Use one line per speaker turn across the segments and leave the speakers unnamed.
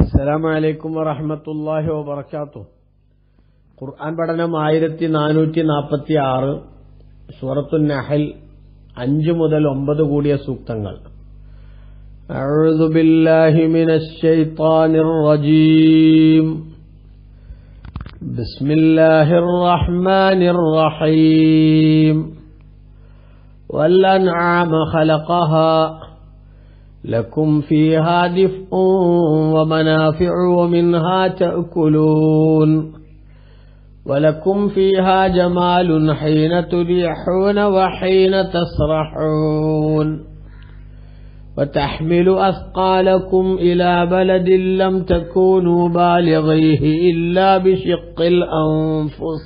അസ്സലാമു അലൈക്കും വറഹ്മത്തുള്ളാഹി വബറകാതുഹു. ഖുർആൻ പഠനം 1446 സൂറത്തുൻ നഹൽ 5 മുതൽ 9 കൂടിയ സൂക്തങ്ങൾ. അഊദു ബില്ലാഹി മിനശ് ശൈത്വാനിർ റജീം. ബിസ്മില്ലാഹിർ റഹ്മാനിർ റഹീം. വൽ അൻആമ ഖലഖഹാ لكم فيها دفء ومنافع ومنها تأكلون ولكم فيها جمال حين تريحون وحين تسرحون وتحمل أثقالكم إلى بلد لم تكونوا بالغيه إلا بشق الأنفس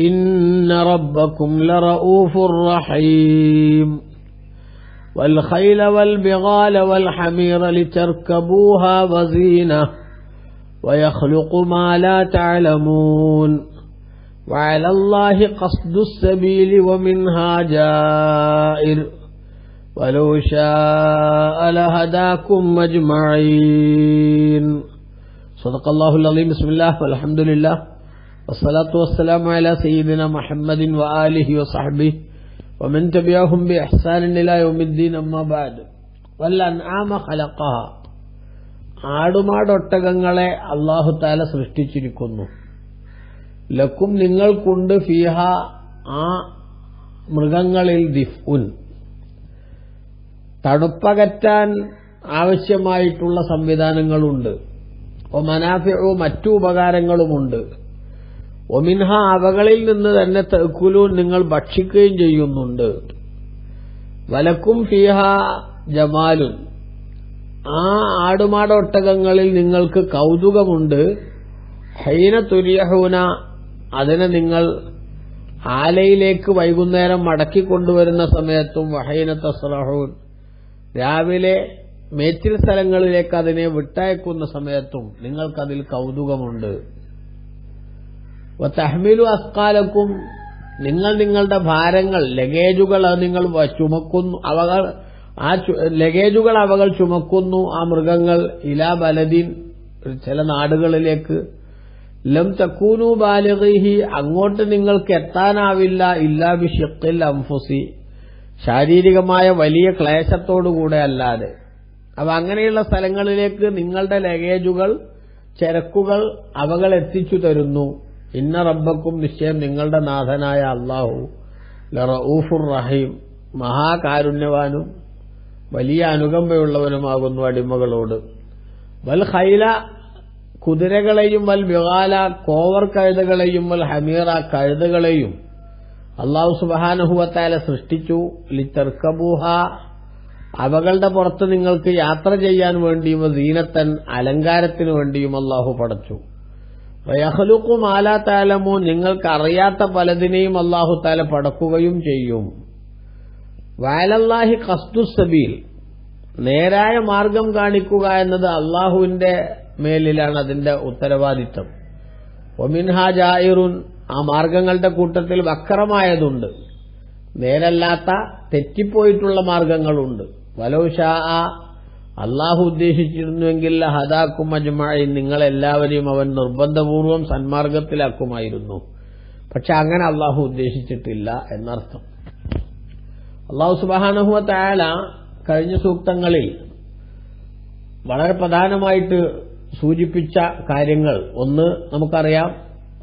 إن ربكم لرؤوف رحيم والخيل والبغال والحمير لتركبوها وزينة ويخلق ما لا تعلمون وعلى الله قصد السبيل ومنها جائر ولو شاء لهداكم أجمعين. صدق الله العظيم. بسم الله والحمد لله والصلاة والسلام على سيدنا محمد وآله وصحبه ومن تبعهم بإحسان إلى يوم الدين. أما بعد. والأنعام خلقها. ആടുമാടൊട്ടകങ്ങളെ അല്ലാഹു തആല സൃഷ്ടിച്ചിരിക്കുന്നു. ലക്കും നിങ്ങൾക്കുണ്ട് ഫീഹ ആ മൃഗങ്ങളിൽ ദിഫ്ഉൻ തണുപ്പകറ്റാൻ ആവശ്യമായിട്ടുള്ള സംവിധാനങ്ങളുണ്ട്. മനാഫിഉ മറ്റു ഉപകാരങ്ങളുമുണ്ട്. ഒമിൻഹ അവകളിൽ നിന്ന് തന്നെ തഅ്കുലൂൻ നിങ്ങൾ ഭക്ഷിക്കുകയും ചെയ്യുന്നുണ്ട്. വലക്കും ഫീഹ ജമാലുൻ ആ ആടുമാടൊട്ടകങ്ങളിൽ നിങ്ങൾക്ക് കൗതുകമുണ്ട്. ഹൈന തുരിയഹൂന അതിനെ നിങ്ങൾ ആലയിലേക്ക് വൈകുന്നേരം മടക്കിക്കൊണ്ടുവരുന്ന സമയത്തും വഹൈന തസ്റഹൂൻ രാവിലെ മേച്ചിൽ സ്ഥലങ്ങളിലേക്ക് അതിനെ വിട്ടയക്കുന്ന സമയത്തും നിങ്ങൾക്കതിൽ കൗതുകമുണ്ട്. വതഹ്മിലു അസ്കാലക്കും നിങ്ങൾ നിങ്ങളുടെ ഭാരങ്ങൾ ലഗേജുകൾ നിങ്ങൾ ചുമക്കുന്നു. ലഗേജുകൾ അവകൾ ചുമക്കുന്നു ആ മൃഗങ്ങൾ ഇലാ ബലദീൻ ചില നാടുകളിലേക്ക് ലം തകൂനു ബാലിഗീഹി അങ്ങോട്ട് നിങ്ങൾക്ക് എത്താനാവില്ല ഇല്ലാ ബിശഖിൽ അൻഫുസി ശാരീരികമായ വലിയ ക്ലേശത്തോടുകൂടെ അല്ലാതെ. അപ്പൊ അങ്ങനെയുള്ള സ്ഥലങ്ങളിലേക്ക് നിങ്ങളുടെ ലഗേജുകൾ ചരക്കുകൾ അവകൾ എത്തിച്ചു തരുന്നു. ഇന്ന റബ്ബക്കും നിശ്ചയം നിങ്ങളുടെ നാഥനായ അല്ലാഹു ലറഊഫുർ റഹീം മഹാകാരുണ്യവാനും വലിയ അനുകമ്പയുള്ളവനുമാകുന്നു അടിമകളോട്. വൽ ഖൈല കുതിരകളെയും വൽ ബിഗാല കോവർ കഴുതകളെയും വൽ ഹമീറ കഴുതകളെയും അല്ലാഹു സുബ്ഹാനഹു വ തആല സൃഷ്ടിച്ചു. ലിതർകബൂഹ അവകളുടെ പുറത്ത് നിങ്ങൾക്ക് യാത്ര ചെയ്യാൻ വേണ്ടിയും സീനത്തൻ അലങ്കാരത്തിനു വേണ്ടിയും അല്ലാഹു പടച്ചു. വയഖ്ലുഖു മാ ലാ തഅലമൂൻ നിങ്ങൾക്ക് അറിയാത്ത പലതിനെയും അല്ലാഹു തആല പടക്കുകയും ചെയ്യും. വഅലല്ലാഹി ഖസ്ദുസ് സബീൽ നേരായ മാർഗം കാണിക്കുക എന്നത് അല്ലാഹുവിന്റെ മേലിലാണ് അതിന്റെ ഉത്തരവാദിത്തം. വമിൻഹാ ജായിറുൻ ആ മാർഗങ്ങളുടെ കൂട്ടത്തിൽ വക്രമായതുണ്ട്. നേരല്ലാത്ത തെറ്റിപ്പോയിട്ടുള്ള മാർഗങ്ങളുണ്ട്. വലൗ ശാഅ അല്ലാഹു ഉദ്ദേശിച്ചിരുന്നുവെങ്കിൽ ഹദാക്കും അജ്മഈൻ നിങ്ങളെല്ലാവരെയും അവൻ നിർബന്ധപൂർവം സന്മാർഗത്തിലാക്കുമായിരുന്നു. പക്ഷെ അങ്ങനെ അല്ലാഹു ഉദ്ദേശിച്ചിട്ടില്ല എന്നർത്ഥം. അല്ലാഹു സുബ്ഹാനഹു വ തആല കഴിഞ്ഞ സൂക്തങ്ങളിൽ വളരെ പ്രധാനമായിട്ട് സൂചിപ്പിച്ച കാര്യങ്ങൾ ഒന്ന് നമുക്കറിയാം.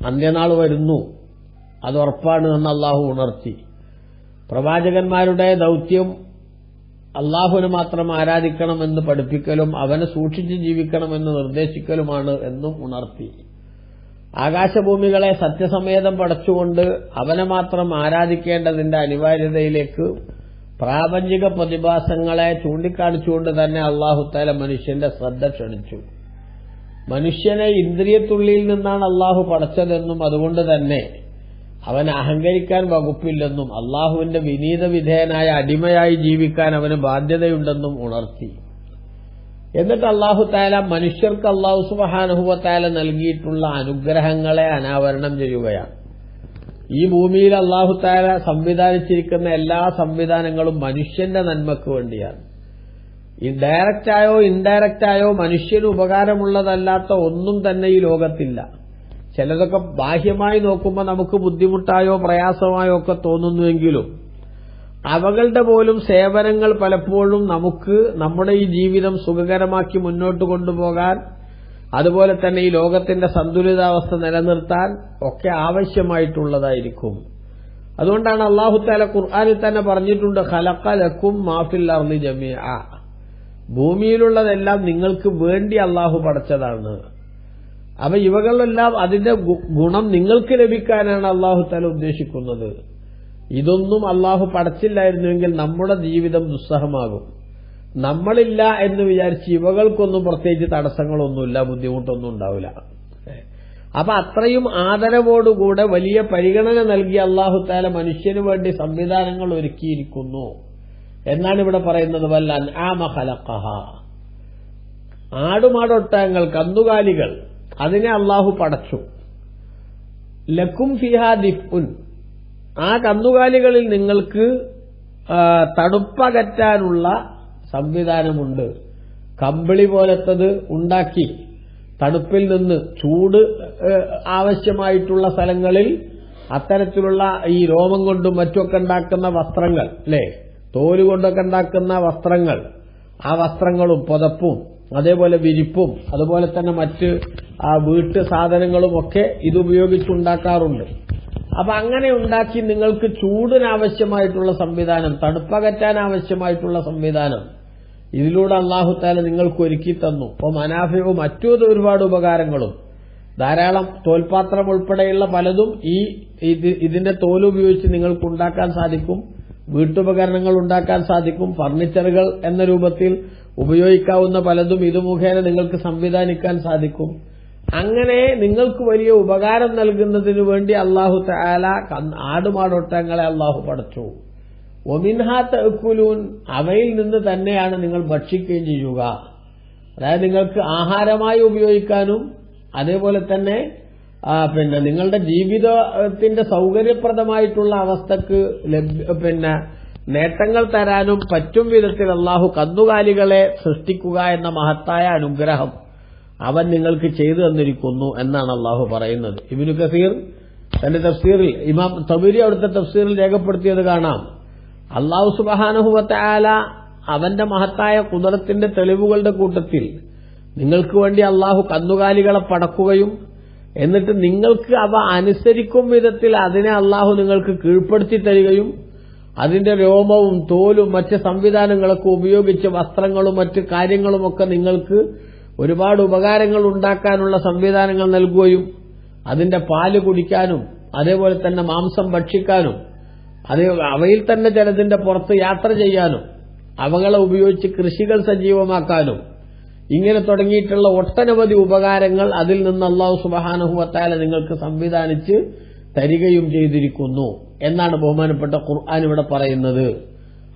അന്ത്യനാൾ വരുന്നു, അത് ഉറപ്പാണ് എന്ന് അല്ലാഹു ഉണർത്തി. പ്രവാചകന്മാരുടെ ദൗത്യം അല്ലാഹുവിനെ മാത്രം ആരാധിക്കണമെന്ന് പഠിപ്പിക്കലും അവനെ സൂക്ഷിച്ച് ജീവിക്കണമെന്ന് നിർദ്ദേശിക്കലുമാണ് എന്നും ഉണർത്തി. ആകാശഭൂമികളെ സത്യസമേതം പടച്ചുകൊണ്ട് അവനെ മാത്രം ആരാധിക്കേണ്ടതിന്റെ അനിവാര്യതയിലേക്ക് പ്രാപഞ്ചിക പ്രതിഭാസങ്ങളെ ചൂണ്ടിക്കാണിച്ചുകൊണ്ട് തന്നെ അല്ലാഹു തആല മനുഷ്യന്റെ ശ്രദ്ധ ക്ഷണിച്ചു. മനുഷ്യനെ ഇന്ദ്രിയത്തുള്ളിയിൽ നിന്നാണ് അല്ലാഹു പടച്ചതെന്നും അതുകൊണ്ട് തന്നെ അവന് അഹങ്കരിക്കാൻ വകുപ്പില്ലെന്നും അല്ലാഹുവിന്റെ വിനീത വിധേയനായ അടിമയായി ജീവിക്കാൻ അവന് ബാധ്യതയുണ്ടെന്നും ഉണർത്തി. എന്നിട്ട് അല്ലാഹു തആല മനുഷ്യർക്ക് അല്ലാഹു സുബ്ഹാനഹു വ തആല നൽകിയിട്ടുള്ള അനുഗ്രഹങ്ങളെ അനാവരണം ചെയ്യുകയാണ്. ഈ ഭൂമിയിൽ അല്ലാഹു തആല സംവിധാനിച്ചിരിക്കുന്ന എല്ലാ സംവിധാനങ്ങളും മനുഷ്യന്റെ നന്മയ്ക്ക് വേണ്ടിയാണ്. ഈ ഡയറക്റ്റായോ ഇൻഡയറക്റ്റായോ മനുഷ്യന് ഉപകാരമുള്ളതല്ലാത്ത ഒന്നും തന്നെ ഈ ലോകത്തില്ല. ചിലതൊക്കെ ബാഹ്യമായി നോക്കുമ്പോൾ നമുക്ക് ബുദ്ധിമുട്ടായോ പ്രയാസമായോ ഒക്കെ തോന്നുന്നുവെങ്കിലും അവകളുടെ പോലും സേവനങ്ങൾ പലപ്പോഴും നമുക്ക് നമ്മുടെ ഈ ജീവിതം സുഖകരമാക്കി മുന്നോട്ട് കൊണ്ടുപോകാൻ, അതുപോലെ തന്നെ ഈ ലോകത്തിന്റെ സന്തുലിതാവസ്ഥ നിലനിർത്താൻ ഒക്കെ ആവശ്യമായിട്ടുള്ളതായിരിക്കും. അതുകൊണ്ടാണ് അല്ലാഹു തആല ഖുർആനിൽ തന്നെ പറഞ്ഞിട്ടുണ്ട്, ഖലഖ ലക്കും മാ ഫിൽ അർളി ജമീഅ, ഭൂമിയിലുള്ളതെല്ലാം നിങ്ങൾക്ക് വേണ്ടി അല്ലാഹു പടച്ചതാണ്. അപ്പൊ ഇവകളെല്ലാം അതിന്റെ ഗുണം നിങ്ങൾക്ക് ലഭിക്കാനാണ് അല്ലാഹു തആല ഉദ്ദേശിക്കുന്നത്. ഇതൊന്നും അല്ലാഹു പടച്ചില്ലായിരുന്നുവെങ്കിൽ നമ്മുടെ ജീവിതം ദുസ്സഹമാകും. നമ്മളില്ല എന്ന് വിചാരിച്ച് ഇവകൾക്കൊന്നും പ്രത്യേകിച്ച് തടസ്സങ്ങളൊന്നുമില്ല, ബുദ്ധിമുട്ടൊന്നും ഉണ്ടാവില്ല. അപ്പൊ അത്രയും ആദരവോടുകൂടെ വലിയ പരിഗണന നൽകി അല്ലാഹു തആല മനുഷ്യന് വേണ്ടി സംവിധാനങ്ങൾ ഒരുക്കിയിരിക്കുന്നു എന്നാണ് ഇവിടെ പറയുന്നത്. വൽ അൻആമ ഖലഖഹ, ആടുമാടൊട്ടകങ്ങൾ, കന്നുകാലികൾ, അതിനെ അല്ലാഹു പടച്ചു. ലക്കും ഫിഹാ ദിഫ്ഉൻ, ആ കന്നുകാലികളിൽ നിങ്ങൾക്ക് തണുപ്പകറ്റാനുള്ള സംവിധാനമുണ്ട്. കമ്പിളി പോലത്തത് ഉണ്ടാക്കി തണുപ്പിൽ നിന്ന് ചൂട് ആവശ്യമായിട്ടുള്ള സ്ഥലങ്ങളിൽ അത്തരത്തിലുള്ള ഈ രോമം കൊണ്ടും മറ്റുമൊക്കെ ഉണ്ടാക്കുന്ന വസ്ത്രങ്ങൾ, അല്ലേ, തോലുകൊണ്ടൊക്കെ ഉണ്ടാക്കുന്ന വസ്ത്രങ്ങൾ, ആ വസ്ത്രങ്ങളും പുതപ്പും അതേപോലെ വിരിപ്പും അതുപോലെ തന്നെ മറ്റ് വീട്ടു സാധനങ്ങളും ഒക്കെ ഇതുപയോഗിച്ചുണ്ടാക്കാറുണ്ട്. അപ്പൊ അങ്ങനെ ഉണ്ടാക്കി നിങ്ങൾക്ക് ചൂടിനാവശ്യമായിട്ടുള്ള സംവിധാനം, തണുപ്പകറ്റാൻ ആവശ്യമായിട്ടുള്ള സംവിധാനം ഇതിലൂടെ അല്ലാഹു തആല നിങ്ങൾക്ക് ഒരുക്കി തന്നു. അപ്പോൾ മനാഫിഉം മറ്റു ഒരുപാട് ഉപകാരങ്ങളും ധാരാളം, തോൽപാത്രം ഉൾപ്പെടെയുള്ള പലതും ഇതിന്റെ തോലുപയോഗിച്ച് നിങ്ങൾക്ക് ഉണ്ടാക്കാൻ സാധിക്കും. വീട്ടുപകരണങ്ങൾ ഉണ്ടാക്കാൻ സാധിക്കും. ഫർണിച്ചറുകൾ എന്ന രൂപത്തിൽ ഉപയോഗിക്കാവുന്ന പലതും ഇത് മുഖേന നിങ്ങൾക്ക് സംവിധാനിക്കാൻ സാധിക്കും. അങ്ങനെ നിങ്ങൾക്ക് വലിയ ഉപകാരം നൽകുന്നതിനു വേണ്ടി അല്ലാഹു തആല ആടുമാടൊട്ടകങ്ങളെ അല്ലാഹു പടച്ചു. വമിൻഹാ തഅക്കുലൂൻ, അവയിൽ നിന്ന് തന്നെയാണ് നിങ്ങൾ ഭക്ഷിക്കുകയും ചെയ്യുക. അതായത് നിങ്ങൾക്ക് ആഹാരമായി ഉപയോഗിക്കാനും അതേപോലെ തന്നെ നിങ്ങളുടെ ജീവിതത്തിന്റെ സൗകര്യപ്രദമായിട്ടുള്ള അവസ്ഥക്ക് നേട്ടങ്ങൾ തരാനും പറ്റും വിധത്തിൽ അല്ലാഹു കന്നുകാലികളെ സൃഷ്ടിക്കുക എന്ന മഹത്തായ അനുഗ്രഹം അവൻ നിങ്ങൾക്ക് ചെയ്തു തന്നിരിക്കുന്നു എന്നാണ് അല്ലാഹു പറയുന്നത്. ഇബ്നു കസീർ തന്റെ തഫ്സീറിൽ, ഇമാം തബരി അവിടുത്തെ തഫ്സീറിൽ രേഖപ്പെടുത്തിയത് കാണാം. അല്ലാഹു സുബ്ഹാനഹു വ തആല അവന്റെ മഹത്തായ ഖുദ്റത്തിന്റെ തെളിവുകളുടെ കൂട്ടത്തിൽ നിങ്ങൾക്ക് വേണ്ടി അല്ലാഹു കന്നുകാലികളെ പടക്കുകയും എന്നിട്ട് നിങ്ങൾക്ക് അവ അനുസരിക്കും വിധത്തിൽ അതിനെ അല്ലാഹു നിങ്ങൾക്ക് കീഴ്പ്പെടുത്തി തരികയും അതിന്റെ രോമവും തോലും മറ്റ് സംവിധാനങ്ങളൊക്കെ ഉപയോഗിച്ച് വസ്ത്രങ്ങളും മറ്റ് കാര്യങ്ങളുമൊക്കെ നിങ്ങൾക്ക് ഒരുപാട് ഉപകാരങ്ങൾ ഉണ്ടാക്കാനുള്ള സംവിധാനങ്ങൾ നൽകുകയും അതിന്റെ പാല് കുടിക്കാനും അതേപോലെ തന്നെ മാംസം ഭക്ഷിക്കാനും അവയിൽ തന്നെ ചിലതിന്റെ പുറത്ത് യാത്ര ചെയ്യാനും അവകളെ ഉപയോഗിച്ച് കൃഷികൾ സജീവമാക്കാനും ഇങ്ങനെ തുടങ്ങിയിട്ടുള്ള ഒട്ടനവധി ഉപകാരങ്ങൾ അതിൽ നിന്ന് അല്ലാഹു സുബ്ഹാനഹു വ തആല നിങ്ങൾക്ക് സംവിധാനിച്ച് തരികയും ചെയ്തിരിക്കുന്നു എന്നാണ് ബഹുമാനപ്പെട്ട ഖുർആൻ ഇവിടെ പറയുന്നത്.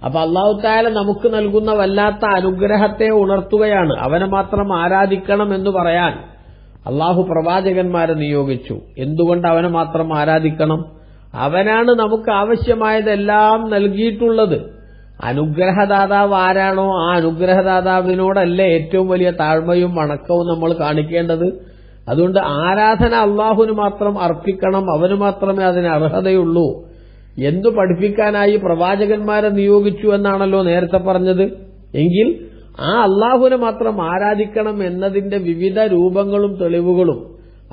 അപ്പൊ അല്ലാഹു തആല നമുക്ക് നൽകുന്ന വല്ലാത്ത അനുഗ്രഹത്തെ ഉണർത്തുകയാണ്. അവനെ മാത്രം ആരാധിക്കണം എന്ന് പറയാൻ അല്ലാഹു പ്രവാചകന്മാരെ നിയോഗിച്ചു. എന്തുകൊണ്ട് അവനെ മാത്രം ആരാധിക്കണം? അവനാണ് നമുക്ക് ആവശ്യമായതെല്ലാം നൽകിയിട്ടുള്ളത്. അനുഗ്രഹദാതാവ് ആരാണോ ആ അനുഗ്രഹദാതാവിനോടല്ലേ ഏറ്റവും വലിയ താഴ്മയും വണക്കവും നമ്മൾ കാണിക്കേണ്ടത്. അതുകൊണ്ട് ആരാധന അല്ലാഹുവിന് മാത്രം അർപ്പിക്കണം, അവന് മാത്രമേ അതിന് അർഹതയുള്ളൂ എന്ന് പഠിപ്പിക്കാനായി പ്രവാചകന്മാരെ നിയോഗിച്ചു എന്നാണല്ലോ നേരത്തെ പറഞ്ഞത്. എങ്കിൽ ആ അല്ലാഹുവിനെ മാത്രം ആരാധിക്കണം എന്നതിന്റെ വിവിധ രൂപങ്ങളും തെളിവുകളും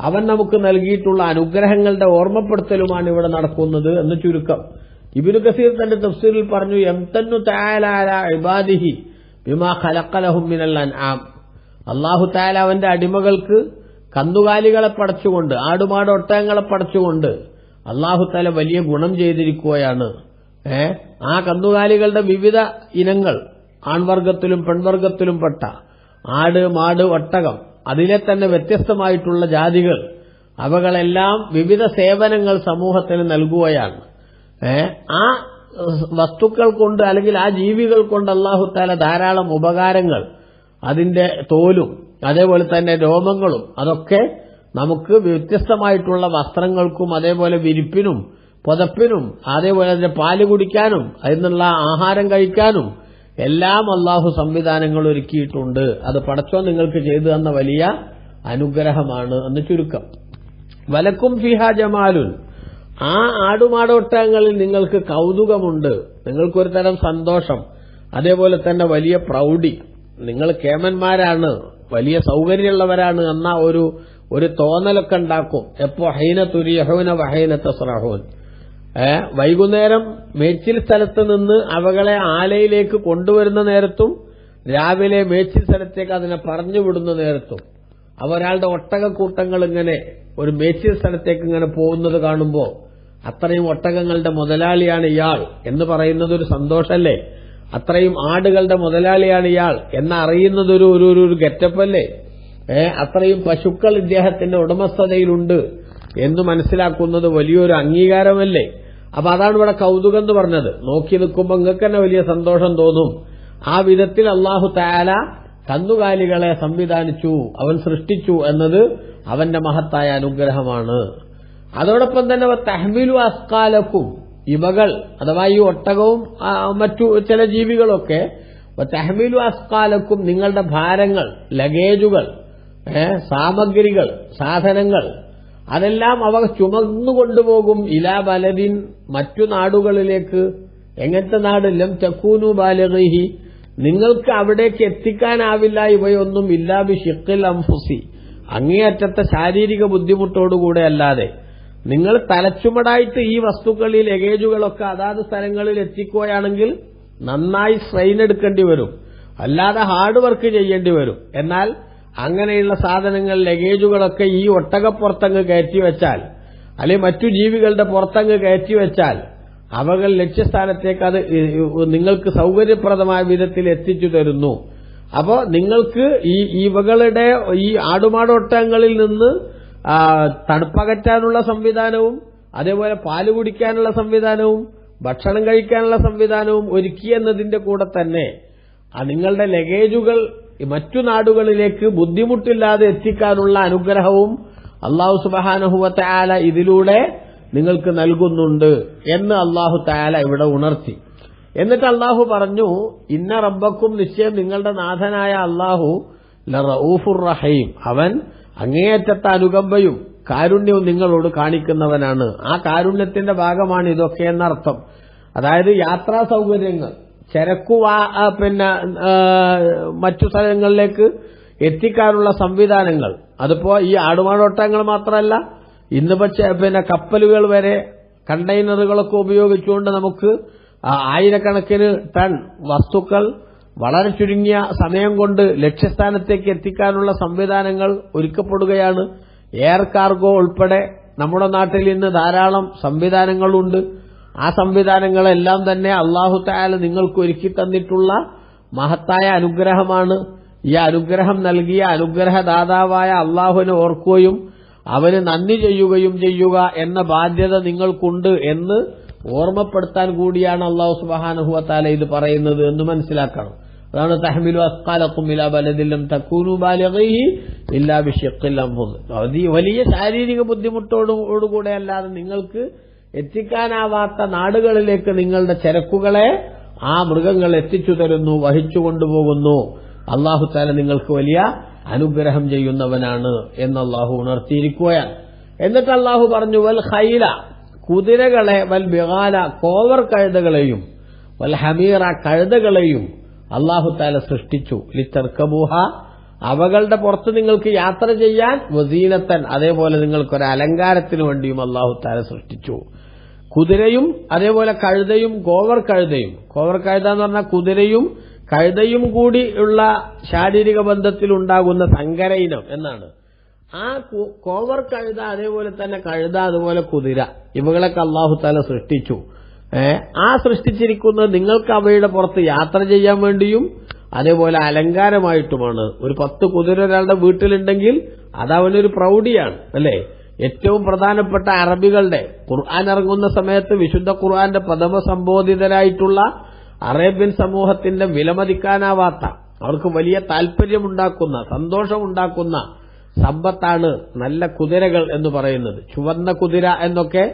അവൻ നമുക്ക് നൽകിയിട്ടുള്ള അനുഗ്രഹങ്ങളുടെ ഓർമ്മപ്പെടുത്തലുമാണ് ഇവിടെ നടക്കുന്നത് എന്ന് ചുരുക്കം. ഇബ്നു കസീർ തന്റെ തഫ്സീറിൽ പറഞ്ഞു, യംതന്നു തആല അലാ ഇബാദിഹി ബിമാ ഖലഖ ലഹും മിനൽ അൻആം. അല്ലാഹു തആല അവന്റെ അടിമകൾക്ക് കന്നുകാലികളെ പടച്ചുകൊണ്ട്, ആടുമാട് ഒട്ടകങ്ങളെ പടച്ചുകൊണ്ട് അല്ലാഹു തആല വലിയ ഗുണം ചെയ്തിരിക്കുകയാണ്. ആ കന്നുകാലികളുടെ വിവിധ ഇനങ്ങൾ, ആൺവർഗത്തിലും പെൺവർഗത്തിലും പെട്ട ആട്, മാട്, ഒട്ടകം, അതിലെ തന്നെ വ്യത്യസ്തമായിട്ടുള്ള ജാതികൾ, അവകളെല്ലാം വിവിധ സേവനങ്ങൾ സമൂഹത്തിന് നൽകുകയാണ്. ആ വസ്തുക്കൾ കൊണ്ട് അല്ലെങ്കിൽ ആ ജീവികൾ കൊണ്ട് അല്ലാഹു തആല ധാരാളം ഉപകാരങ്ങൾ, അതിന്റെ തോലും അതേപോലെ തന്നെ രോമങ്ങളും അതൊക്കെ നമുക്ക് വ്യത്യസ്തമായിട്ടുള്ള വസ്ത്രങ്ങൾക്കും അതേപോലെ വിരിപ്പിനും പുതപ്പിനും അതേപോലെ അതിന്റെ പാല് കുടിക്കാനും അതിനുള്ള ആഹാരം കഴിക്കാനും എല്ലാം അള്ളാഹു സംവിധാനങ്ങൾ ഒരുക്കിയിട്ടുണ്ട്. അത് പടച്ചോൻ നിങ്ങൾക്ക് ചെയ്തു തന്ന വലിയ അനുഗ്രഹമാണ് എന്ന് ചുരുക്കം. വലക്കും ഫിഹാ ജമാലുൻ, ആ ആടുമാടോട്ടങ്ങളിൽ നിങ്ങൾക്ക് കൗതുകമുണ്ട്, നിങ്ങൾക്കൊരു തരം സന്തോഷം, അതേപോലെ തന്നെ വലിയ പ്രൗഢി. നിങ്ങൾ കേമന്മാരാണ്, വലിയ സൗകര്യമുള്ളവരാണ് എന്ന ഒരു തോന്നലൊക്കെ ഉണ്ടാക്കും. എപ്പോ ഹൈന തുരിയഹൂന വഹൈന തസ്റഹൂൻ, വൈകുന്നേരം മേച്ചിൽ സ്ഥലത്ത് നിന്ന് അവകളെ ആലയിലേക്ക് കൊണ്ടുവരുന്ന നേരത്തും രാവിലെ മേച്ചിൽ സ്ഥലത്തേക്ക് അതിനെ പറഞ്ഞുവിടുന്ന നേരത്തും ഒരാളുടെ ഒട്ടകക്കൂട്ടങ്ങൾ ഇങ്ങനെ ഒരു മേച്ചിൽ സ്ഥലത്തേക്ക് ഇങ്ങനെ പോകുന്നത് കാണുമ്പോൾ അത്രയും ഒട്ടകങ്ങളുടെ മുതലാളിയാണ് ഇയാൾ എന്ന് പറയുന്നത് ഒരു സന്തോഷമല്ലേ? അത്രയും ആടുകളുടെ മുതലാളിയാണ് ഇയാൾ എന്നറിയുന്നത് ഒരു ഗെറ്റപ്പല്ലേ? അത്രയും പശുക്കൾ ഇദ്ദേഹത്തിന്റെ ഉടമസ്ഥതയിലുണ്ട് എന്ന് മനസ്സിലാക്കുന്നത് വലിയൊരു അംഗീകാരമല്ലേ? അപ്പൊ അതാണ് ഇവിടെ കൗതുകം എന്ന് പറഞ്ഞത്. നോക്കി നിൽക്കുമ്പോൾ നിങ്ങൾക്ക് തന്നെ വലിയ സന്തോഷം തോന്നും. ആ വിധത്തിൽ അല്ലാഹു തആല കന്നുകാലികളെ സംവിധാനിച്ചു, അവൻ സൃഷ്ടിച്ചു എന്നത് അവന്റെ മഹത്തായ അനുഗ്രഹമാണ്. അതോടൊപ്പം തന്നെ തഹ്മിലു അസ്കാലക്കും, ഇവകൾ അഥവാ ഈ ഒട്ടകവും മറ്റു ചില ജീവികളൊക്കെ തഹ്മിലു അസ്കാലക്കും, നിങ്ങളുടെ ഭാരങ്ങൾ, ലഗേജുകൾ, സാമഗ്രികൾ, സാധനങ്ങൾ, അതെല്ലാം അവ ചുമന്നുകൊണ്ടുപോകും. ഇലാ ബലദിൻ, മറ്റു നാടുകളിലേക്ക്. എങ്ങനത്തെ നാട്? ലം തകൂനു ബാലിഗിഹി, നിങ്ങൾക്ക് അവിടേക്ക് എത്തിക്കാനാവില്ല ഇവയൊന്നും. ഇല്ലാ ബിശിഖിൽ അൻഫുസി, അങ്ങേയറ്റത്തെ ശാരീരിക ബുദ്ധിമുട്ടോടുകൂടെ അല്ലാതെ. നിങ്ങൾ തലച്ചുമടായിട്ട് ഈ വസ്തുക്കൾ, ഈ ലഗേജുകളൊക്കെ അതാത് സ്ഥലങ്ങളിൽ എത്തിക്കുകയാണെങ്കിൽ നന്നായി സ്ട്രെയിൻ എടുക്കേണ്ടി വരും, അല്ലാതെ ഹാർഡ് വർക്ക് ചെയ്യേണ്ടി വരും. എന്നാൽ അങ്ങനെയുള്ള സാധനങ്ങൾ, ലഗേജുകളൊക്കെ ഈ ഒട്ടകപ്പുറത്തങ്ങ് കയറ്റിവെച്ചാൽ, അല്ലെങ്കിൽ മറ്റു ജീവികളുടെ പുറത്തങ്ങ് കയറ്റിവെച്ചാൽ അവകൾ ലക്ഷ്യസ്ഥാനത്തേക്ക് അത് നിങ്ങൾക്ക് സൗകര്യപ്രദമായ വിധത്തിൽ എത്തിച്ചു തരുന്നു. അപ്പോൾ നിങ്ങൾക്ക് ഇവകളുടെ ഈ ആടുമാടൊട്ടകങ്ങളിൽ നിന്ന് തണുപ്പകറ്റാനുള്ള സംവിധാനവും, അതേപോലെ പാല് കുടിക്കാനുള്ള സംവിധാനവും, ഭക്ഷണം കഴിക്കാനുള്ള സംവിധാനവും ഒരുക്കിയെന്നതിന്റെ കൂടെ തന്നെ നിങ്ങളുടെ ലഗേജുകൾ മറ്റു നാടുകളിലേക്ക് ബുദ്ധിമുട്ടില്ലാതെ എത്തിക്കാനുള്ള അനുഗ്രഹവും അല്ലാഹു സുബ്ഹാനഹു വ തആല ഇതിലൂടെ നിങ്ങൾക്ക് നൽകുന്നുണ്ട് എന്ന് അല്ലാഹു തആല ഇവിടെ ഉണർത്തി. എന്നിട്ട് അല്ലാഹു പറഞ്ഞു, ഇന്ന റബ്ബക്കും, നിശ്ചയം നിങ്ങളുടെ നാഥനായ അല്ലാഹു ലറഊഫുർ റഹീം, അവൻ അങ്ങേയറ്റത്തെ അനുകമ്പയും കാരുണ്യവും നിങ്ങളോട് കാണിക്കുന്നവനാണ്. ആ കാരുണ്യത്തിന്റെ ഭാഗമാണ് ഇതൊക്കെ എന്നർത്ഥം. അതായത് യാത്രാ സൗകര്യങ്ങൾ, ചരക്കു മറ്റു സ്ഥലങ്ങളിലേക്ക് എത്തിക്കാനുള്ള സംവിധാനങ്ങൾ, അതിപ്പോ ഈ ആടുമാടോട്ടങ്ങൾ മാത്രമല്ല, ഇന്നിപ്പോ കപ്പലുകൾ വരെ കണ്ടെയ്നറുകളൊക്കെ ഉപയോഗിച്ചുകൊണ്ട് നമുക്ക് ആയിരക്കണക്കിന് ടൺ വസ്തുക്കൾ വളരെ ചുരുങ്ങിയ സമയം കൊണ്ട് ലക്ഷ്യസ്ഥാനത്തേക്ക് എത്തിക്കാനുള്ള സംവിധാനങ്ങൾ ഒരുക്കപ്പെടുകയാണ്. എയർ കാർഗോ ഉൾപ്പെടെ നമ്മുടെ നാട്ടിൽ ഇന്ന് ധാരാളം സംവിധാനങ്ങളുണ്ട്. ആ സംവിധാനങ്ങളെല്ലാം തന്നെ അല്ലാഹു തആല നിങ്ങൾക്ക് ഒരുക്കി തന്നിട്ടുള്ള മഹത്തായ അനുഗ്രഹമാണ്. ഈ അനുഗ്രഹം നൽകിയ അനുഗ്രഹദാതാവായ അല്ലാഹുവിനെ ഓർക്കുകയും അവന് നന്ദി ചെയ്യുകയും ചെയ്യുക എന്ന ബാധ്യത നിങ്ങൾക്കുണ്ട് എന്ന് ഓർമ്മപ്പെടുത്താൻ കൂടിയാണ് അല്ലാഹു സുബ്ഹാനഹു വ തആല ഇത് പറയുന്നത് എന്ന് മനസ്സിലാക്കണം. അതാണ് തഹ്മിലു അസ്കാലക്കും ഇലാ ബലദിൻ ലം തകൂനു ബാലിഗീഹി ഇല്ലാ ബിശിഖിൽ അൻഫുസ്. വലിയ ശാരീരിക ബുദ്ധിമുട്ടോടുകൂടെ അല്ലാതെ നിങ്ങൾക്ക് എത്തിക്കാനാവാത്ത നാടുകളിലേക്ക് നിങ്ങളുടെ ചരക്കുകളെ ആ മൃഗങ്ങൾ എത്തിച്ചു തരുന്നു, വഹിച്ചു കൊണ്ടുപോകുന്നു. അല്ലാഹു തആല നിങ്ങൾക്ക് വലിയ അനുഗ്രഹം ചെയ്യുന്നവനാണ് എന്ന് അല്ലാഹു ഉണർത്തിയിരിക്കുകയാണ്. എന്നിട്ട് അല്ലാഹു പറഞ്ഞു, വൽ ഖൈല, കുതിരകളെ, വൽ ബിഗാല, കോവർ കഴുതകളെയും, വൽ ഹമീറ, കഴുതകളെയും അല്ലാഹു തആല സൃഷ്ടിച്ചു. ലിതർകബൂഹ, അവകളുടെ പുറത്ത് നിങ്ങൾക്ക് യാത്ര ചെയ്യാൻ, വസീനത്തൻ, അതേപോലെ നിങ്ങൾക്കൊരു അലങ്കാരത്തിന് വേണ്ടിയും അല്ലാഹു തആല സൃഷ്ടിച്ചു. കുതിരയും അതേപോലെ കഴുതയും, കോവർ കഴുതയും. കോവർ കഴുത എന്ന് പറഞ്ഞാൽ കുതിരയും കഴുതയും കൂടി ഉള്ള ശാരീരിക ബന്ധത്തിൽ ഉണ്ടാകുന്ന സങ്കര ഇനം എന്നാണ്. ആ കോവർ കഴുത, അതേപോലെ തന്നെ കഴുത, അതുപോലെ കുതിര, ഇവകളൊക്കെ അല്ലാഹു തആല സൃഷ്ടിച്ചു. ആ സൃഷ്ടിച്ചിരിക്കുന്നത് നിങ്ങൾക്ക് അവയുടെ പുറത്ത് യാത്ര ചെയ്യാൻ വേണ്ടിയും അതേപോലെ അലങ്കാരമായിട്ടുമാണ്. ഒരു 10 കുതിര ഒരാളുടെ വീട്ടിലുണ്ടെങ്കിൽ അതവനൊരു പ്രൗഢിയാണ്, അല്ലേ? ഏറ്റവും പ്രധാനപ്പെട്ട അറബികളുടെ ഖുർആൻ ഇറങ്ങുന്ന സമയത്ത് വിശുദ്ധ ഖുർആന്റെ പ്രഥമ സംബോധിതരായിട്ടുള്ള അറേബ്യൻ സമൂഹത്തിന്റെ വിലമതിക്കാനാവാത്ത, അവർക്ക് വലിയ താല്പര്യമുണ്ടാക്കുന്ന, സന്തോഷമുണ്ടാക്കുന്ന സമ്പത്താണ് നല്ല കുതിരകൾ എന്ന് പറയുന്നത്. ചുവന്ന കുതിര എന്നൊക്കെ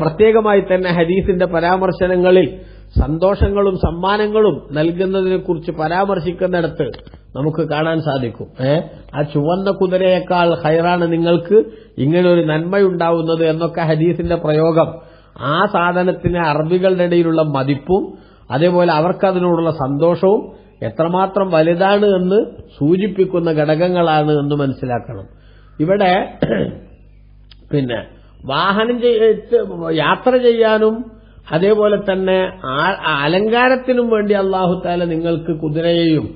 പ്രത്യേകമായി തന്നെ ഹദീസിന്റെ പരാമർശനങ്ങളിൽ സന്തോഷങ്ങളും സമ്മാനങ്ങളും നൽകുന്നതിനെക്കുറിച്ച് പരാമർശിക്കുന്നിടത്ത് നമുക്ക് കാണാൻ സാധിക്കും. ആ ചുവന്ന കുതിരയേക്കാൾ ഖൈറാണ് നിങ്ങൾക്ക് ഇങ്ങനൊരു നന്മയുണ്ടാവുന്നത് എന്നൊക്കെ ഹദീസിന്റെ പ്രയോഗം ആ സാധനത്തിന് അറബികളുടെ ഇടയിലുള്ള മതിപ്പും അതേപോലെ അവർക്കതിനോടുള്ള സന്തോഷവും എത്രമാത്രം വലുതാണ് എന്ന് സൂചിപ്പിക്കുന്ന ഘടകങ്ങളാണ് എന്ന് മനസ്സിലാക്കണം. ഇവിടെ പിന്നെ യാത്ര ചെയ്യാനും അതേപോലെ തന്നെ അലങ്കാരത്തിനും വേണ്ടി അല്ലാഹു തആല നിങ്ങൾക്ക് കുതിരയെയും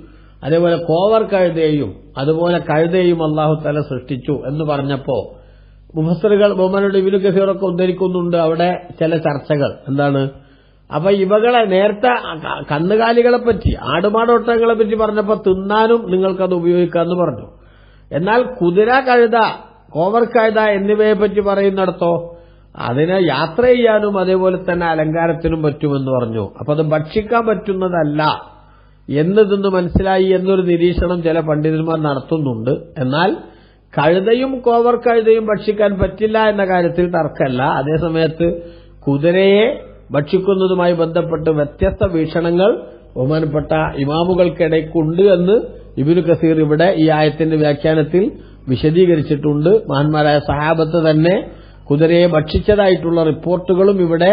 അതേപോലെ കോവർ കഴുതയെയും അതുപോലെ കഴുതയെയും അല്ലാഹു തആല സൃഷ്ടിച്ചു എന്ന് പറഞ്ഞപ്പോ മുഫസ്സിറുകൾ ബഹുമാനയുടെ ഇബ്നു കസീറൊക്കെ ഉദ്ധരിക്കുന്നുണ്ട് അവിടെ ചില ചർച്ചകൾ. എന്താണ്? അപ്പൊ ഇവകളെ നേരത്തെ കന്നുകാലികളെ പറ്റി ആടുമാടോട്ടങ്ങളെ പറ്റി പറഞ്ഞപ്പോ തിന്നാനും നിങ്ങൾക്കത് ഉപയോഗിക്കാമെന്ന് പറഞ്ഞു. എന്നാൽ കുതിര കഴുത കോവർ കഴുത എന്നിവയെ പറ്റി പറയുന്നിടത്തോ അതിനെ യാത്ര ചെയ്യാനും അതേപോലെ തന്നെ അലങ്കാരത്തിനും പറ്റുമെന്ന് പറഞ്ഞു. അപ്പൊ അത് ഭക്ഷിക്കാൻ പറ്റുന്നതല്ല എന്നതെന്ന് മനസ്സിലായി എന്നൊരു നിരീക്ഷണം ചില പണ്ഡിതന്മാർ നടത്തുന്നുണ്ട്. എന്നാൽ കഴുതയും കോവർ കഴുതയും ഭക്ഷിക്കാൻ പറ്റില്ല എന്ന കാര്യത്തിൽ തർക്കമല്ല. അതേസമയത്ത് കുതിരയെ ഭക്ഷിക്കുന്നതുമായി ബന്ധപ്പെട്ട് വ്യത്യസ്ത വീക്ഷണങ്ങൾ ബഹുമാനപ്പെട്ട ഇമാമുകൾക്കിടയ്ക്കുണ്ട് എന്ന് ഇബ്നു കസീർ ഇവിടെ ഈ ആയത്തിന്റെ വ്യാഖ്യാനത്തിൽ വിശദീകരിച്ചിട്ടുണ്ട്. മഹാന്മാരായ സഹാബത്ത് തന്നെ കുതിരയെ ഭക്ഷിച്ചതായിട്ടുള്ള റിപ്പോർട്ടുകളും ഇവിടെ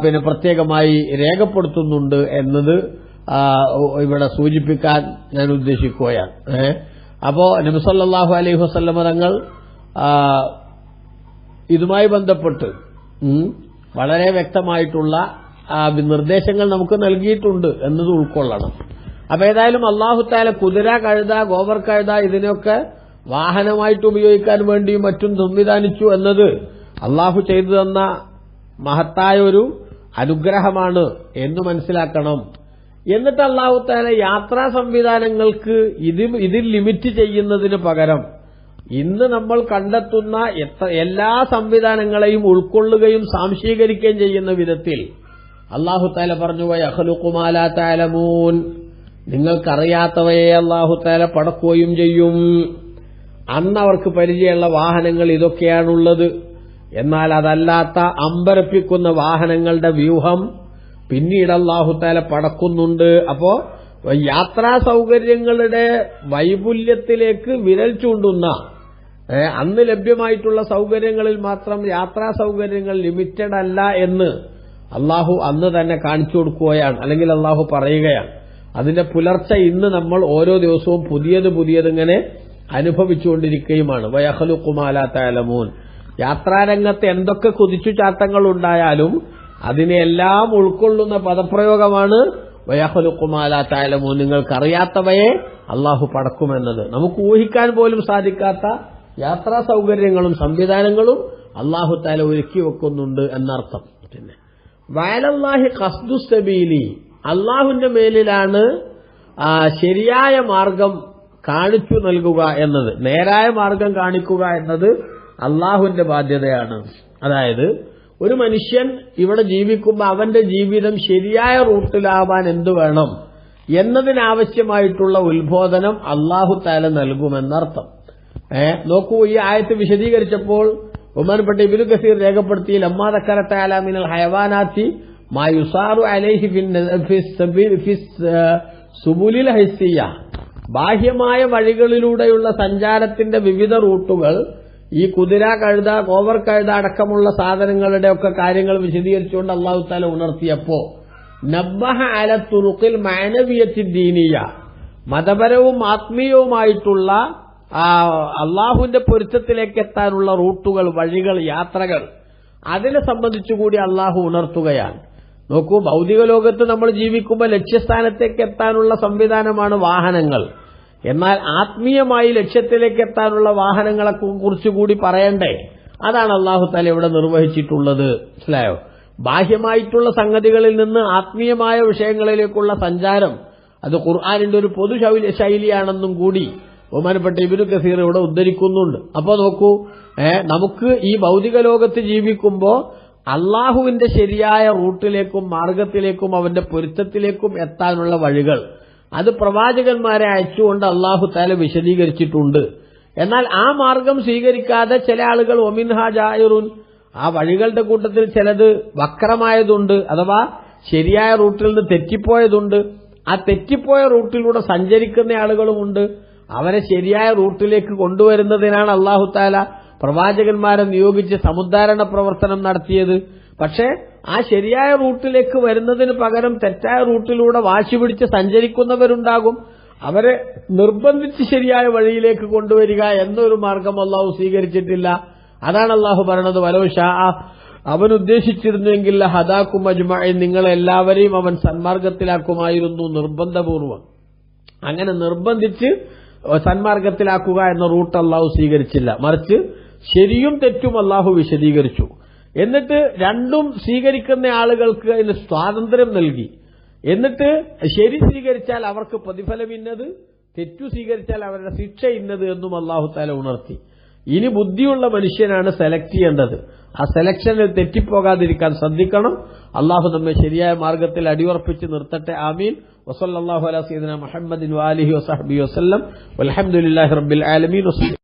പിന്നെ പ്രത്യേകമായി രേഖപ്പെടുത്തുന്നുണ്ട് എന്നത് ഇവിടെ സൂചിപ്പിക്കാൻ ഞാൻ ഉദ്ദേശിക്കുകയാണ്. അപ്പോ നബി സല്ലല്ലാഹു അലൈഹി വസല്ലമ തങ്ങൾ ഇതുമായി ബന്ധപ്പെട്ട് വളരെ വ്യക്തമായിട്ടുള്ള നിർദ്ദേശങ്ങൾ നമുക്ക് നൽകിയിട്ടുണ്ട് എന്നത് ഉൾക്കൊള്ളണം. അപ്പൊ ഏതായാലും അല്ലാഹു തആല കുതിര കഴുത ഗോവർ കഴുത ഇതിനൊക്കെ വാഹനമായിട്ട് ഉപയോഗിക്കാൻ വേണ്ടിയും മറ്റും സംവിധാനിച്ചു എന്നത് അല്ലാഹു ചെയ്തു തന്ന മഹത്തായ ഒരു അനുഗ്രഹമാണ് എന്ന് മനസ്സിലാക്കണം. എന്നിട്ട് അല്ലാഹു തആല യാത്രാ സംവിധാനങ്ങൾക്ക് ഇതിൽ ലിമിറ്റ് ചെയ്യുന്നതിന് പകരം ഇന്ന് നമ്മൾ കണ്ടെത്തുന്ന എല്ലാ സംവിധാനങ്ങളെയും ഉൾക്കൊള്ളുകയും സാംശീകരിക്കുകയും ചെയ്യുന്ന വിധത്തിൽ അല്ലാഹു തആല പറഞ്ഞു വയഖ്ലുഖു മാ ലാ തഅലമൂൻ, നിങ്ങൾക്കറിയാത്തവയെ അല്ലാഹു തആല പടക്കുകയും ചെയ്യും. അന്ന് അവർക്ക് പരിചയമുള്ള വാഹനങ്ങൾ ഇതൊക്കെയാണുള്ളത്. എന്നാൽ അതല്ലാത്ത അമ്പരപ്പിക്കുന്ന വാഹനങ്ങളുടെ വ്യൂഹം പിന്നീട് അല്ലാഹു തആല പടക്കുന്നുണ്ട്. അപ്പോ യാത്രാ സൗകര്യങ്ങളുടെ വൈപുല്യത്തിലേക്ക് വിരൽ ചൂണ്ടുന്ന അന്ന് ലഭ്യമായിട്ടുള്ള സൗകര്യങ്ങളിൽ മാത്രം യാത്രാ സൗകര്യങ്ങൾ ലിമിറ്റഡ് അല്ല എന്ന് അല്ലാഹു അന്ന് തന്നെ കാണിച്ചു കൊടുക്കുകയാണ്, അല്ലെങ്കിൽ അല്ലാഹു പറയുകയാണ്. അതിന്റെ പുലർച്ചെ ഇന്ന് നമ്മൾ ഓരോ ദിവസവും പുതിയതിങ്ങനെ അനുഭവിച്ചുകൊണ്ടിരിക്കുകയുമാണ്. വയഖ്ലുഖു മാ ലാ തഅലമൂൻ, യാത്രാരംഗത്ത് എന്തൊക്കെ കുതിച്ചുചാട്ടങ്ങൾ ഉണ്ടായാലും അതിനെല്ലാം ഉൾക്കൊള്ളുന്ന പദപ്രയോഗമാണ് വയഖ്ലുഖു മാ ലാ തഅലമൂൻ, നിങ്ങൾക്കറിയാത്തവയെ അല്ലാഹു പടക്കുമെന്നത്. നമുക്ക് ഊഹിക്കാൻ പോലും സാധിക്കാത്ത യാത്രാ സൗകര്യങ്ങളും സംവിധാനങ്ങളും അല്ലാഹു തആല ഒരുക്കി വെക്കുന്നുണ്ട് എന്നർത്ഥം. പിന്നെ വഅലല്ലാഹി ഖസ്ദു സബീലി, അല്ലാഹുവിന്റെ മേലിലാണ് ശരിയായ മാർഗം കാണിച്ചു നൽകുക എന്നത്, നേരായ മാർഗം കാണിക്കുക എന്നത് അല്ലാഹുവിന്റെ ബാധ്യതയാണ്. അതായത് ഒരു മനുഷ്യൻ ഇവിടെ ജീവിക്കുമ്പോൾ അവന്റെ ജീവിതം ശരിയായ റൂട്ടിലാവാൻ എന്തു വേണം എന്നതിനാവശ്യമായിട്ടുള്ള ഉത്ബോധനം അല്ലാഹു തആല നൽകുമെന്നർത്ഥം. നോക്കൂ, ഈ ആയത്ത് വിശദീകരിച്ചപ്പോൾ ബഹുമാനപ്പെട്ട ഇബ്നു കസീർ രേഖപ്പെടുത്തി ലമ്മാ ദക്കറ തആല മിനൽ ഹയവാനാത്തി മാ യുസാറു അലൈഹി ഫി സുബുലിൽ ഹൈസിയ, ബാഹ്യമായ വഴികളിലൂടെയുള്ള സഞ്ചാരത്തിന്റെ വിവിധ റൂട്ടുകൾ ഈ കുതിര കഴുത കോവർ കഴുത അടക്കമുള്ള സാധനങ്ങളുടെ ഒക്കെ കാര്യങ്ങൾ വിശദീകരിച്ചുകൊണ്ട് അല്ലാഹു തആല ഉണർത്തിയപ്പോ നബ്ബഹ അല തുറുഖിൽ മഅനവിയത്തി ദീനിയ, മതപരവും ആത്മീയവുമായിട്ടുള്ള അള്ളാഹുവിന്റെ പൊരുത്തത്തിലേക്ക് എത്താനുള്ള റൂട്ടുകൾ, വഴികൾ, യാത്രകൾ, അതിനെ സംബന്ധിച്ചുകൂടി അള്ളാഹു ഉണർത്തുകയാണ്. നോക്കൂ, ഭൗതിക ലോകത്ത് നമ്മൾ ജീവിക്കുമ്പോൾ ലക്ഷ്യസ്ഥാനത്തേക്ക് എത്താനുള്ള സംവിധാനമാണ് വാഹനങ്ങൾ. എന്നാൽ ആത്മീയമായി ലക്ഷ്യത്തിലേക്ക് എത്താനുള്ള വാഹനങ്ങളെ കുറിച്ചുകൂടി പറയണ്ടേ? അതാണ് അല്ലാഹു തആല ഇവിടെ നിർവഹിച്ചിട്ടുള്ളത്. മനസ്സിലായോ? ബാഹ്യമായിട്ടുള്ള സംഗതികളിൽ നിന്ന് ആത്മീയമായ വിഷയങ്ങളിലേക്കുള്ള സഞ്ചാരം അത് ഖുർആനിന്റെ ഒരു പൊതു ശൈലിയാണെന്നും കൂടി ബഹുമാനപ്പെട്ട ഇബ്നു കസീർ ഇവിടെ ഉദ്ധരിക്കുന്നുണ്ട്. അപ്പോ നോക്കൂ, നമുക്ക് ഈ ഭൗതിക ലോകത്ത് ജീവിക്കുമ്പോൾ അള്ളാഹുവിന്റെ ശരിയായ റൂട്ടിലേക്കും മാർഗത്തിലേക്കും അവന്റെ പൊരുത്തത്തിലേക്കും എത്താനുള്ള വഴികൾ അത് പ്രവാചകന്മാരെ അയച്ചുകൊണ്ട് അല്ലാഹു തആല വിശദീകരിച്ചിട്ടുണ്ട്. എന്നാൽ ആ മാർഗം സ്വീകരിക്കാതെ ചില ആളുകൾ ഒമിൻഹാ ജായിറുൻ, ആ വഴികളുടെ കൂട്ടത്തിൽ ചിലത് വക്രമായതുണ്ട്, അഥവാ ശരിയായ റൂട്ടിൽ നിന്ന് തെറ്റിപ്പോയതുണ്ട്. ആ തെറ്റിപ്പോയ റൂട്ടിലൂടെ സഞ്ചരിക്കുന്ന ആളുകളുമുണ്ട്. അവരെ ശരിയായ റൂട്ടിലേക്ക് കൊണ്ടുവരുന്നതിനാണ് അല്ലാഹു തആല പ്രവാചകന്മാരെ നിയോഗിച്ച് സമുദ്ധാരണ പ്രവർത്തനം നടത്തിയത്. പക്ഷേ ആ ശരിയായ റൂട്ടിലേക്ക് വരുന്നതിന് പകരം തെറ്റായ റൂട്ടിലൂടെ വാശി പിടിച്ച് സഞ്ചരിക്കുന്നവരുണ്ടാകും. അവരെ നിർബന്ധിച്ച് ശരിയായ വഴിയിലേക്ക് കൊണ്ടുവരിക എന്നൊരു മാർഗം അല്ലാഹു സ്വീകരിച്ചിട്ടില്ല. അതാണ് അല്ലാഹു പറയുന്നത്, വലൗ ശാഅ, അവൻ ഉദ്ദേശിച്ചിരുന്നുവെങ്കിൽ ഹദാക്കും അജ്മഈൻ, നിങ്ങളെല്ലാവരെയും അവൻ സന്മാർഗത്തിലാക്കുമായിരുന്നു നിർബന്ധപൂർവ്വം. അങ്ങനെ നിർബന്ധിച്ച് സന്മാർഗത്തിലാക്കുക എന്ന റൂട്ട് അല്ലാഹു സ്വീകരിച്ചില്ല. മറിച്ച് ശരിയും തെറ്റും അല്ലാഹു വിശദീകരിച്ചു. എന്നിട്ട് രണ്ടും സ്വീകരിക്കുന്ന ആളുകൾക്ക് അതിന് സ്വാതന്ത്ര്യം നൽകി. എന്നിട്ട് ശരി സ്വീകരിച്ചാൽ അവർക്ക് പ്രതിഫലം ഇന്നത്, തെറ്റു സ്വീകരിച്ചാൽ അവരുടെ ശിക്ഷ ഇന്നത് എന്നും അല്ലാഹു തആല ഉണർത്തി. ഇനി ബുദ്ധിയുള്ള മനുഷ്യനാണ് സെലക്ട് ചെയ്യേണ്ടത്. ആ സെലക്ഷനിൽ തെറ്റിപ്പോകാതിരിക്കാൻ ശ്രദ്ധിക്കണം. അല്ലാഹു നമ്മെ ശരിയായ മാർഗത്തിൽ അടിയുറപ്പിച്ച് നിർത്തട്ടെ. ആമീൻ. വസല്ലല്ലാഹു അലാ സയ്യിദിനാ മുഹമ്മദിൻ വആലിഹി വസഹ്ബിഹി വസല്ലം. വൽഹംദുലില്ലാഹി റബ്ബിൽ ആലമീൻ.